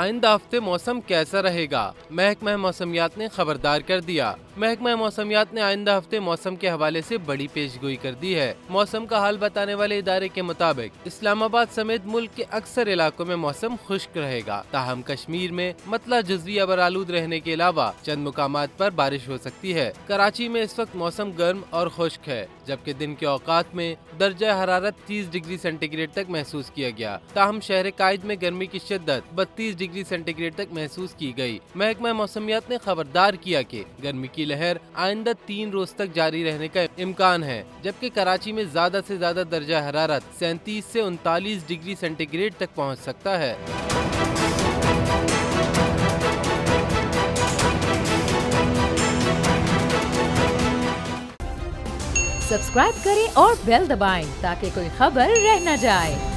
आइंदा हफ्ते मौसम कैसा रहेगा? महकमा मौसमियात ने खबरदार कर दिया। महकमा मौसमियात ने आइंदा हफ्ते मौसम के हवाले से बड़ी पेशगोई कर दी है। मौसम का हाल बताने वाले इदारे के मुताबिक इस्लामाबाद समेत मुल्क के अक्सर इलाकों में मौसम खुश्क रहेगा। ताहम कश्मीर में मतला जुज़वी अबरालूद रहने के अलावा चंद मुकामात पर बारिश हो सकती है। कराची में इस वक्त मौसम गर्म और खुश्क है, जबकि दिन के औकात में दर्जा हरारत 30 डिग्री सेंटीग्रेड तक महसूस किया गया। ताहम शहर कायद में गर्मी की शिद्दत 32 डिग्री सेंटीग्रेड तक महसूस की गई। महकमा मौसमियात ने खबरदार किया कि गर्मी की लहर आइंदा 3 रोज तक जारी रहने का इम्कान है, जबकि कराची में ज्यादा से ज्यादा दर्जा हरारत 37 से 39 डिग्री सेंटीग्रेड तक पहुंच सकता है। सब्सक्राइब करें और बेल दबाएं ताकि कोई खबर रह न जाए।